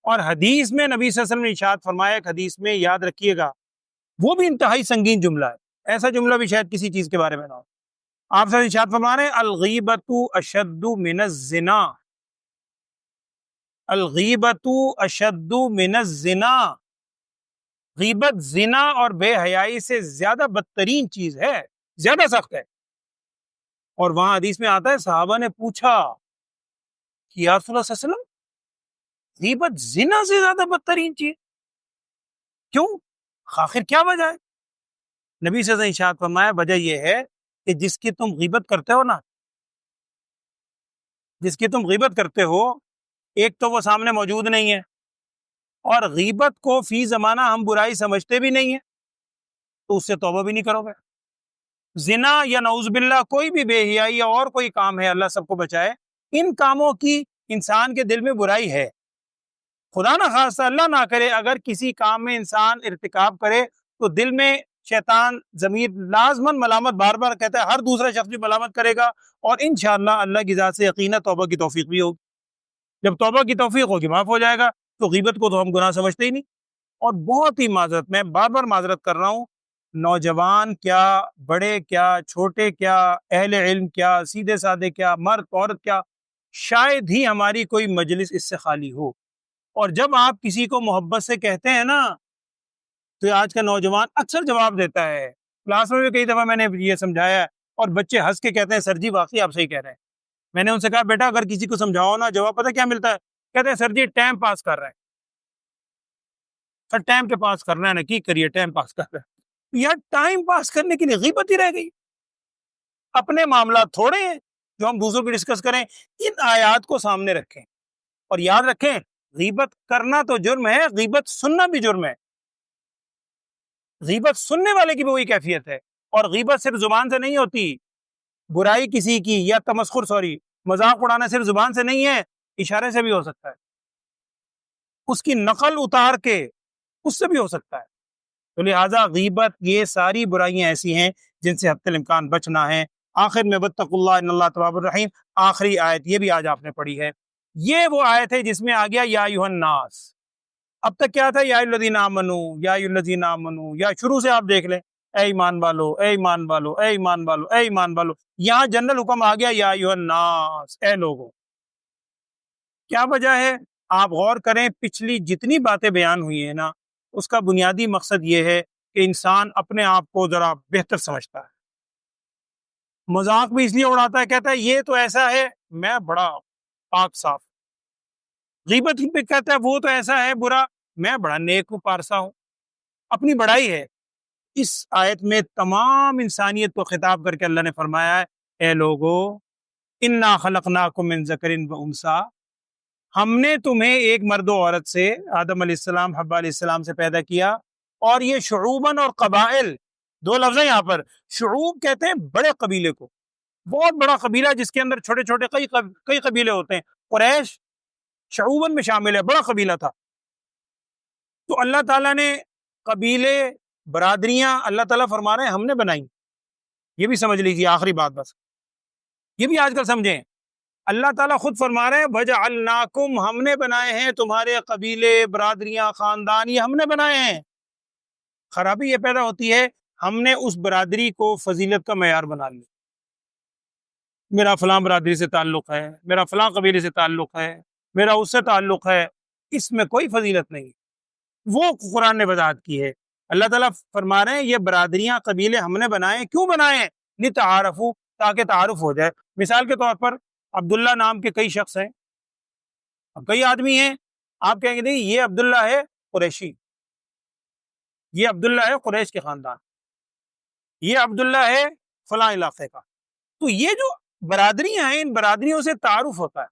Speaker 2: اور حدیث میں نبی صلی اللہ علیہ وسلم نے ارشاد فرمایا، ایک حدیث میں یاد رکھیے گا، وہ بھی انتہائی سنگین جملہ ہے، ایسا جملہ بھی شاید کسی چیز کے بارے میں نہ ہو۔ آپ سے ارشاد فرما رہے ہیں الغیبۃ اشد من الزنا، الغیبۃ اشد من الزنا، غیبت زنا اور بے حیائی سے زیادہ بدترین چیز ہے، زیادہ سخت ہے۔ اور وہاں حدیث میں آتا ہے صحابہ نے پوچھا کہ یا رسول اللہ صلی اللہ علیہ وسلم، غیبت زنا سے زیادہ بدترین چیز کیوں؟ آخر کیا وجہ ہے؟ نبی صلی اللہ علیہ وسلم نے ارشاد فرمایا وجہ یہ ہے کہ جس کی تم غیبت کرتے ہو نا، جس کی تم غیبت کرتے ہو، ایک تو وہ سامنے موجود نہیں ہے، اور غیبت کو فی زمانہ ہم برائی سمجھتے بھی نہیں ہیں، تو اس سے توبہ بھی نہیں کرو گے۔ زنا یا نعوذ باللہ کوئی بھی بے حیائی یا اور کوئی کام ہے، اللہ سب کو بچائے، ان کاموں کی انسان کے دل میں برائی ہے۔ خدا نہ خواستہ، اللہ نہ کرے، اگر کسی کام میں انسان ارتکاب کرے تو دل میں شیطان ضمیر لازماً ملامت بار بار کہتا ہے، ہر دوسرا شخص بھی ملامت کرے گا، اور انشاءاللہ اللہ کی ذات سے یقینا توبہ کی توفیق بھی ہوگی۔ جب توبہ کی توفیق ہوگی، معاف ہو جائے گا، تو غیبت کو تو ہم گناہ سمجھتے ہی نہیں۔ اور بہت ہی معذرت، میں بار بار معذرت کر رہا ہوں، نوجوان کیا، بڑے کیا، چھوٹے کیا، اہل علم کیا، سیدھے سادے کیا، مرد عورت کیا، شاید ہی ہماری کوئی مجلس اس سے خالی ہو۔ اور جب آپ کسی کو محبت سے کہتے ہیں نا، تو آج کا نوجوان اکثر جواب دیتا ہے۔ کلاس میں بھی کئی دفعہ میں نے یہ سمجھایا ہے، اور بچے ہنس کے کہتے ہیں سر جی واقعی آپ صحیح کہہ رہے ہیں۔ میں نے ان سے کہا بیٹا اگر کسی کو سمجھاؤ نا، جواب پتہ کیا ملتا ہے؟ کہتے ہیں سر جی ٹائم پاس کر رہے ہیں۔ سر ٹائم کے پاس کرنا ہے نا، کی کریے ٹائم پاس کر رہے ہیں۔ یار ٹائم پاس کرنے کے لیے غیبت ہی رہ گئی۔ اپنے معاملات تھوڑے ہیں جو ہم دوسروں کی ڈسکس کریں، ان آیات کو سامنے رکھیں، اور یاد رکھیں غیبت کرنا تو جرم ہے، غیبت سننا بھی جرم ہے۔ غیبت سننے والے کی بھی وہی کیفیت ہے، اور غیبت صرف زبان سے نہیں ہوتی، برائی کسی کی یا تمسخر مذاق اڑانا صرف زبان سے نہیں ہے، اشارے سے بھی ہو سکتا ہے، اس کی نقل اتار کے اس سے بھی ہو سکتا ہے۔ تو لہٰذا غیبت، یہ ساری برائیاں ایسی ہیں جن سے حتی الامکان بچنا ہے۔ آخر میں واتقوا اللہ ان اللہ تواب الرحیم، آخری آیت یہ بھی آج آپ نے پڑھی ہے، یہ وہ آیت ہے جس میں آ گیا یا ایھا الناس۔ اب تک کیا تھا؟ یا الذین آمنو، یا الذین آمنو، یا شروع سے آپ دیکھ لیں اے ایمان والو، اے ایمان والو، اے ایمان والو، اے ایمان والو، یہاں جنرل حکم آ گیا یا ایھا الناس، اے لوگوں۔ کیا وجہ ہے؟ آپ غور کریں، پچھلی جتنی باتیں بیان ہوئی ہیں نا، اس کا بنیادی مقصد یہ ہے کہ انسان اپنے آپ کو ذرا بہتر سمجھتا ہے، مذاق بھی اس لیے اڑاتا ہے، کہتا ہے یہ تو ایسا ہے میں بڑا پاک صاف، غیبت پہ کہتا ہے وہ تو ایسا ہے برا میں بڑا نیک پارسا ہوں، اپنی بڑائی ہے۔ اس آیت میں تمام انسانیت کو خطاب کر کے اللہ نے فرمایا ہے اے لوگو انا خلقناکم من ذکر و انثی، ہم نے تمہیں ایک مرد و عورت سے، آدم علیہ السلام حوا علیہ السلام سے پیدا کیا، اور یہ شعوباً اور قبائل، دو لفظ ہیں یہاں پر۔ شعوب کہتے ہیں بڑے قبیلے کو، بہت بڑا قبیلہ جس کے اندر چھوٹے چھوٹے کئی قبیلے ہوتے ہیں۔ قریش شعوباً میں شامل ہے، بڑا قبیلہ تھا۔ تو اللہ تعالیٰ نے قبیلے، برادریاں، اللہ تعالیٰ فرما رہے ہیں ہم نے بنائی۔ یہ بھی سمجھ لیجیے، آخری بات بس، یہ بھی آج کل سمجھیں، اللہ تعالیٰ خود فرما رہے ہیں وَجَعَلْنَاكُمْ، ہم نے بنائے ہیں تمہارے قبیلے، برادریاں، خاندان، یہ ہم نے بنائے ہیں۔ خرابی یہ پیدا ہوتی ہے ہم نے اس برادری کو فضیلت کا معیار بنا لیا، میرا فلاں برادری سے تعلق ہے، میرا فلاں قبیلے سے تعلق ہے، میرا اس سے تعلق ہے، اس میں کوئی فضیلت نہیں۔ وہ قرآن نے وضاحت کی ہے، اللہ تعالیٰ فرما رہے ہیں یہ برادریاں، قبیلے ہم نے بنائے، کیوں بنائے ہیں؟ لِتَعَارَفُوا، تاکہ تعارف ہو جائے۔ مثال کے طور پر عبداللہ نام کے کئی شخص ہیں، اب کئی آدمی ہیں، آپ کہیں گے نہیں یہ عبداللہ ہے قریشی، یہ عبداللہ ہے قریش کے خاندان، یہ عبداللہ ہے فلاں علاقے کا۔ تو یہ جو برادریاں ہیں، ان برادریوں سے تعارف ہوتا ہے،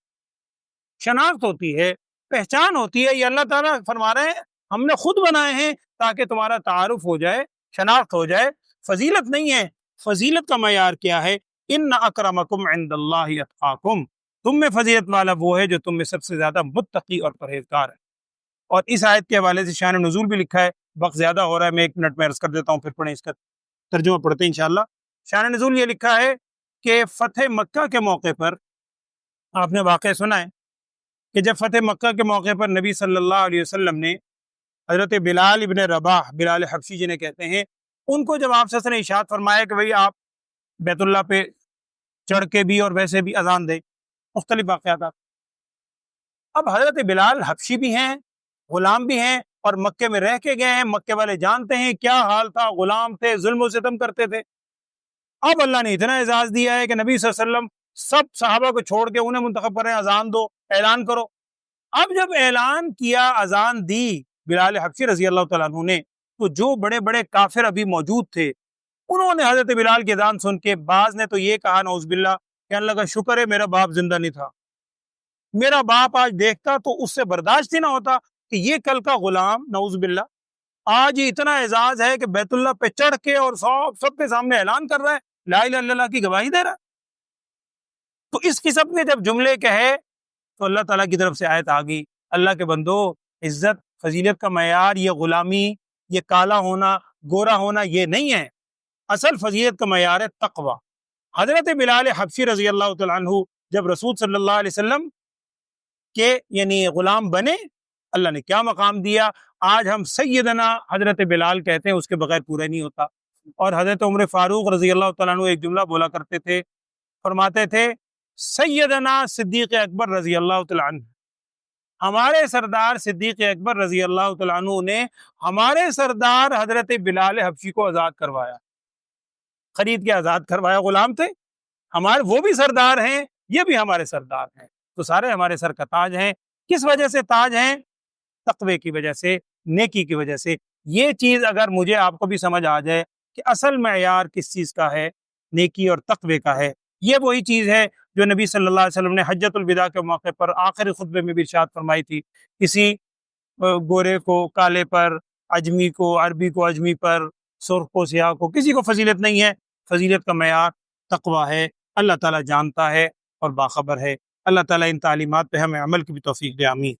Speaker 2: شناخت ہوتی ہے، پہچان ہوتی ہے۔ یہ اللہ تعالیٰ فرما رہے ہیں ہم نے خود بنائے ہیں تاکہ تمہارا تعارف ہو جائے، شناخت ہو جائے۔ فضیلت نہیں ہے، فضیلت کا معیار کیا ہے؟ ان اکرمکم عند اللہ اتقاکم، تم میں فضیلت والا وہ ہے جو تم میں سب سے زیادہ متقی اور پرہیزگار ہے۔ اور اس آیت کے حوالے سے شان نزول بھی لکھا ہے، وقت زیادہ ہو رہا ہے، میں ایک منٹ میں عرض کر دیتا ہوں، پھر پڑھیں اس کا ترجمہ پڑھتے ہیں انشاءاللہ۔ شان نزول یہ لکھا ہے کہ فتح مکہ کے موقع پر آپ نے واقعہ سنا ہے کہ جب فتح مکہ کے موقع پر نبی صلی اللہ علیہ وسلم نے حضرت بلال ابن رباح، بلال حبشی جنہیں کہتے ہیں، ان کو جب آپ صلی اللہ علیہ وسلم نے ارشاد فرمایا کہ بھئی آپ بیت اللہ پہ چڑھ کے بھی اور ویسے بھی اذان دیں، مختلف واقعات۔ اب حضرت بلال حبشی بھی ہیں، غلام بھی ہیں، اور مکے میں رہ کے گئے ہیں، مکے والے جانتے ہیں کیا حال تھا، غلام تھے، ظلم و ستم کرتے تھے۔ اب اللہ نے اتنا اعزاز دیا ہے کہ نبی صلی اللہ علیہ وسلم سب صحابہ کو چھوڑ کے انہیں منتخب کریں، اذان دو، اعلان کرو۔ اب جب اعلان کیا، اذان دی بلال حبشی رضی اللہ تعالیٰ عنہ نے، تو جو بڑے بڑے کافر ابھی موجود تھے، انہوں نے حضرت بلال کی اذان سن کے، بعض نے تو یہ کہا نعوذ باللہ کہ اللہ کا شکر ہے میرا باپ زندہ نہیں تھا، میرا باپ آج دیکھتا تو اس سے برداشت ہی نہ ہوتا کہ یہ کل کا غلام نعوذ باللہ آج یہ اتنا اعزاز ہے کہ بیت اللہ پہ چڑھ کے اور سب کے سامنے اعلان کر رہا ہے، لا الہ الا اللہ کی گواہی دے رہا ہے۔ تو اس قسم کے جب جملے کہے تو اللہ تعالیٰ کی طرف سے آیت آ گئی، اللہ کے بندو، عزت فضیلت کا معیار یہ غلامی، یہ کالا ہونا، گورا ہونا یہ نہیں ہے، اصل فضیلت کا معیار ہے تقوی۔ حضرت بلال حبشی رضی اللہ تعالیٰ عنہ جب رسول صلی اللہ علیہ وسلم کے یعنی غلام بنے، اللہ نے کیا مقام دیا۔ آج ہم سیدنا حضرت بلال کہتے ہیں، اس کے بغیر پورا نہیں ہوتا۔ اور حضرت عمر فاروق رضی اللہ تعالیٰ عنہ ایک جملہ بولا کرتے تھے، فرماتے تھے سیدنا صدیق اکبر رضی اللہ تعالیٰ عنہ، ہمارے سردار صدیق اکبر رضی اللہ تعالیٰ عنہ نے ہمارے سردار حضرت بلال حبشی کو آزاد کروایا، خرید کے آزاد کروایا، غلام تھے ہمارے، وہ بھی سردار ہیں، یہ بھی ہمارے سردار ہیں، تو سارے ہمارے سر کا تاج ہیں۔ کس وجہ سے تاج ہیں؟ تقوی کی وجہ سے، نیکی کی وجہ سے۔ یہ چیز اگر مجھے آپ کو بھی سمجھ آ جائے کہ اصل معیار کس چیز کا ہے، نیکی اور تقوی کا ہے، یہ وہی چیز ہے جو نبی صلی اللہ علیہ وسلم نے حجۃ الوداع کے موقع پر آخری خطبے میں بھی ارشاد فرمائی تھی، کسی گورے کو کالے پر، عجمی کو عربی کو عجمی پر، سرخ کو سیاہ کو، کسی کو فضیلت نہیں ہے، فضیلت کا معیار تقوی ہے۔ اللہ تعالیٰ جانتا ہے اور باخبر ہے۔ اللہ تعالیٰ ان تعلیمات پہ ہمیں عمل کی بھی توفیق دے، آمین۔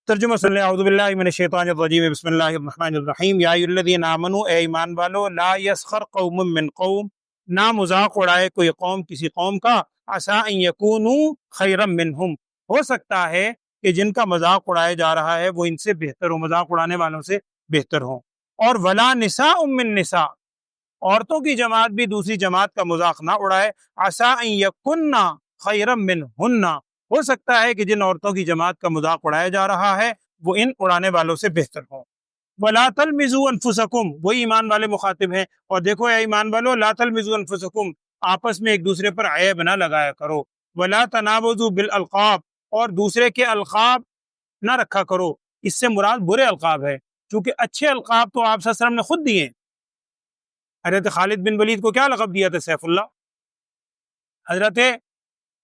Speaker 2: ترجمہ صلی اللہ اعوذ باللہ من الشیطان الرجیم بسم اللہ الرحمن الرحیم یا ایھا الذین آمنوا، اے ایمان والو، لا یسخر قوم من قوم، نہ مذاق اڑائے کوئی قوم کسی قوم کا، عسیٰ ان یکونوا خیرا منہم، ہو سکتا ہے کہ جن کا مذاق اڑایا جا رہا ہے وہ ان سے بہتر ہو، مذاق اڑانے والوں سے بہتر ہوں۔ اور ولا نساء من نساء، عورتوں کی جماعت بھی دوسری جماعت کا مذاق نہ اڑائے، عسیٰ ان یکن خیرا منہن، ہو سکتا ہے کہ جن عورتوں کی جماعت کا مذاق اڑایا جا رہا ہے وہ ان اڑانے والوں سے بہتر ہوں۔ وَلَا تَلْمِزُوا أَنفُسَكُمْ، وہی ایمان والے مخاطب ہیں، اور دیکھو اے ایمان والو، لا تلمزوا انفسکم، آپس میں ایک دوسرے پر عیب نہ لگایا کرو، ولا تنابزوا بالالقاب، اور دوسرے کے القاب نہ رکھا کرو، اس سے مراد برے القاب ہے، چونکہ اچھے القاب تو آپ صلی اللہ علیہ وسلم نے خود دیے۔ حضرت خالد بن ولید کو کیا لقب دیا تھا؟ سیف اللہ۔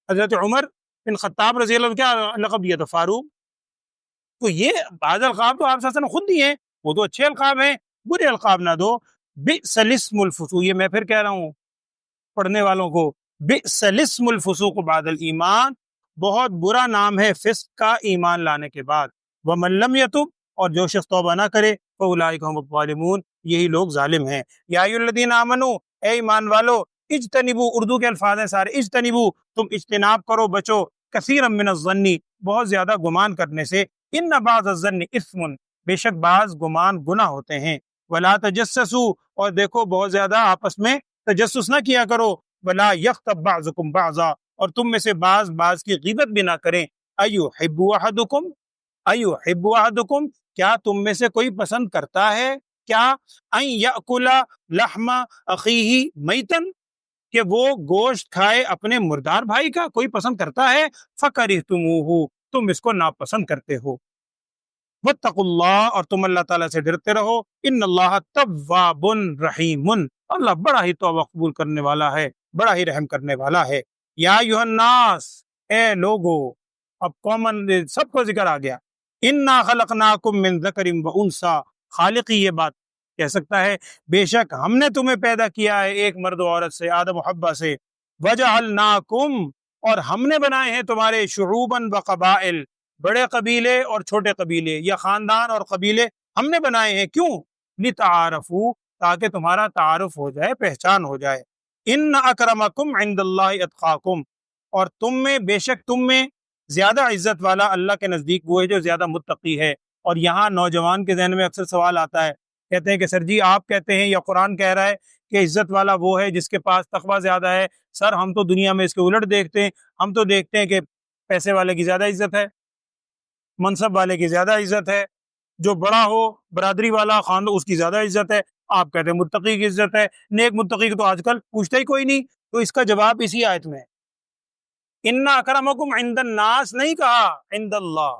Speaker 2: حضرت عمر بن خطاب رضی اللہ عنہ کیا لقب دیا تھا؟ فاروق۔ تو یہ بعض القاب تو آپ صلی اللہ علیہ وسلم نے خود دیے ہیں، وہ تو اچھے القاب ہیں، برے القاب نہ دو۔ بئس الاسم الفسوق، یہ میں پھر کہہ رہا ہوں پڑھنے والوں کو، بئس الاسم الفسوق بعد الایمان، بہت برا نام ہے فسق کا ایمان لانے کے بعد۔ ومن لم یتب، اور جو شخص توبہ نہ کرے، فاولئک هم الظالمون، یہی لوگ ظالم ہیں۔ یا ایھا الذین آمنوا، اے ایمان والو، اجتنبوا، اردو کے الفاظ ہیں سارے، اجتنبوا، تم اجتناب کرو، بچو، کثیرا من الظن، بہت زیادہ گمان کرنے سے، ان بعض الظن اثم، بے شک بعض گمان گناہ ہوتے ہیں۔ ولا تجسسوا، اور دیکھو بہت زیادہ آپس میں تجسس نہ کیا کرو۔ ولا یغتب بعضکم بعضا، اور تم میں سے بعض کی غیبت بھی نہ کریں۔ ایحب احدکم، ایحب احدکم، کیا تم میں سے کوئی پسند کرتا ہے کیا، ان یأکل لحم اخیہ میتن، کہ وہ گوشت کھائے اپنے مردار بھائی کا، کوئی پسند کرتا ہے؟ فکرہتموہ، تم اس کو ناپسند کرتے ہو۔ واتقوا اللہ، اور تم اللہ تعالیٰ سے ڈرتے رہو، ان اللہ تواب رحیم، اللہ بڑا ہی توبہ قبول کرنے والا ہے، بڑا ہی رحم کرنے والا ہے۔ یا ایھا الناس، اے لوگو، اب کامن سب کو ذکر آ گیا۔ انا خلقناکم من ذکر و انثی، خالق ہی یہ بات کہہ سکتا ہے، بے شک ہم نے تمہیں پیدا کیا ہے ایک مرد و عورت سے، آدم و حوا سے، وجعلناکم، اور ہم نے بنائے ہیں تمہارے، شعوبا و قبائل، بڑے قبیلے اور چھوٹے قبیلے، یا خاندان اور قبیلے ہم نے بنائے ہیں، کیوں؟ لتعارفوا، تاکہ تمہارا تعارف ہو جائے، پہچان ہو جائے۔ ان اکرمکم عند اللہ اتقاکم، اور تم میں، بے شک تم میں زیادہ عزت والا اللہ کے نزدیک وہ ہے جو زیادہ متقی ہے۔ اور یہاں نوجوان کے ذہن میں اکثر سوال آتا ہے، کہتے ہیں کہ سر جی آپ کہتے ہیں یا قرآن کہہ رہا ہے کہ عزت والا وہ ہے جس کے پاس تقویٰ زیادہ ہے۔ سر ہم تو دنیا میں اس کے الٹ دیکھتے ہیں، ہم تو دیکھتے ہیں کہ پیسے والے کی زیادہ عزت ہے، منصب والے کی زیادہ عزت ہے، جو بڑا ہو برادری والا خاندان اس کی زیادہ عزت ہے۔ آپ کہتے ہیں متقی کی عزت ہے، نیک متقی کو تو آج کل پوچھتا ہی کوئی نہیں۔ تو اس کا جواب اسی آیت میں ہے، ان اکرمکم عند الناس نہیں کہا، عند اللہ۔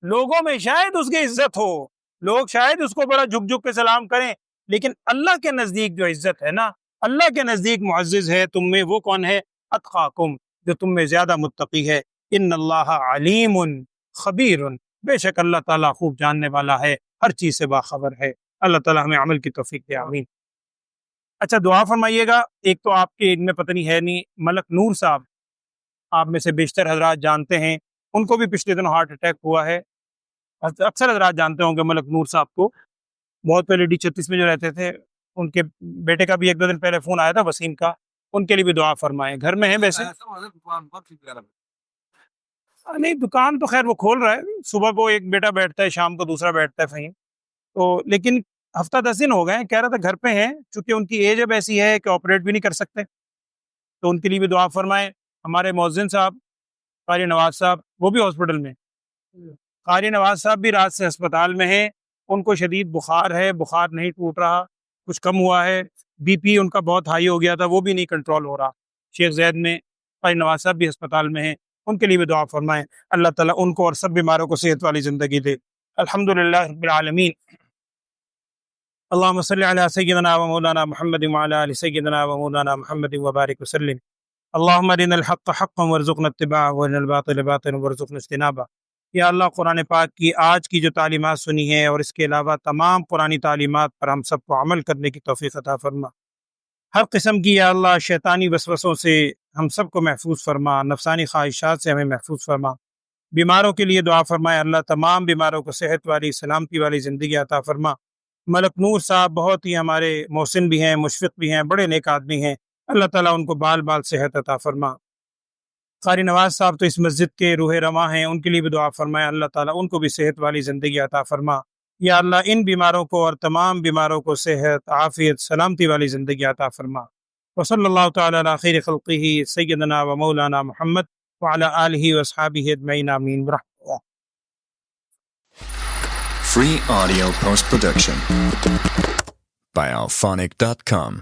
Speaker 2: لوگوں میں شاید اس کی عزت ہو، لوگ شاید اس کو بڑا جھک جھک کے سلام کریں، لیکن اللہ کے نزدیک جو عزت ہے نا، اللہ کے نزدیک معزز ہے تم میں، وہ کون ہے؟ اتقاکم، جو تم میں زیادہ متقی ہے۔ ان اللہ علیم خبیر، بے شک اللہ تعالیٰ خوب جاننے والا ہے، ہر چیز سے باخبر ہے۔ اللہ تعالیٰ ہمیں عمل کی توفیق دے، آمین۔ اچھا دعا فرمائیے گا۔ ایک تو آپ کے ان میں پتہ نہیں ہے نہیں، ملک نور صاحب، آپ میں سے بیشتر حضرات جانتے ہیں، ان کو بھی پچھلے دنوں ہارٹ اٹیک ہوا ہے۔ اکثر حضرات جانتے ہوں گے ملک نور صاحب کو، بہت پہلے ڈی36 میں جو رہتے تھے، ان کے بیٹے کا بھی ایک دو دن پہلے فون آیا تھا وسیم کا، ان کے لیے بھی دعا فرمائیں۔ گھر میں ہیں ویسے؟ نہیں دکان تو خیر وہ کھول رہا ہے، صبح کو ایک بیٹا بیٹھتا ہے، شام کو دوسرا بیٹھتا ہے فہیم، تو لیکن ہفتہ 10 دن ہو گئے ہیں، کہہ رہا تھا گھر پہ ہیں، چونکہ ان کی ایج اب ایسی ہے کہ آپریٹ بھی نہیں کر سکتے، تو ان کے لیے بھی دعا فرمائیں۔ ہمارے مؤذن صاحب قاری نواز صاحب، وہ بھی ہاسپٹل میں، قاری نواز صاحب بھی رات سے ہسپتال میں ہیں، ان کو شدید بخار ہے، بخار نہیں ٹوٹ رہا، کچھ کم ہوا ہے، بی پی ان کا بہت ہائی ہو گیا تھا، وہ بھی نہیں کنٹرول ہو رہا۔ شیخ زید میں قاری نواز صاحب بھی ہسپتال میں ہیں، ان کے لیے بھی دعا فرمائیں، اللہ تعالیٰ ان کو اور سب بیماروں کو صحت والی زندگی دے۔ الحمدللہ رب العالمین، اللہم صلی علی سیدنا و مولانا محمد وعلی آل سیدنا و مولانا محمد وبارک وسلم۔ اللہم ارنا الحق حقا وارزقنا اتباعہ وارنا الباطل باطلا وارزقنا اجتنابہ۔ یا اللہ قرآن پاک کی آج کی جو تعلیمات سنی ہیں اور اس کے علاوہ تمام قرآنی تعلیمات پر ہم سب کو عمل کرنے کی توفیق عطا فرما۔ ہر قسم کی یا اللہ شیطانی وسوسوں سے ہم سب کو محفوظ فرما، نفسانی خواہشات سے ہمیں محفوظ فرما۔ بیماروں کے لیے دعا فرمائے، اللہ تمام بیماروں کو صحت والی سلامتی والی زندگی عطا فرما۔ ملک نور صاحب بہت ہی ہمارے محسن بھی ہیں، مشفق بھی ہیں، بڑے نیک آدمی ہیں، اللہ تعالیٰ ان کو بال بال صحت عطا فرما۔ قاری نواز صاحب تو اس مسجد کے روح رواں ہیں، ان کے لیے بھی دعا فرمائے، اللہ تعالیٰ ان کو بھی صحت والی زندگی عطا فرما۔ یا اللہ ان بیماروں کو اور تمام بیماروں کو صحت، عافیت، سلامتی والی زندگی عطا فرما۔ وصلی اللہ تعالیٰ علی خیر خلقہ سیدنا و مولانا محمد وعلی آلہ واصحابہ اجمعین، آمین برحمتہ اللہ۔
Speaker 3: Free audio post production by alphonic.com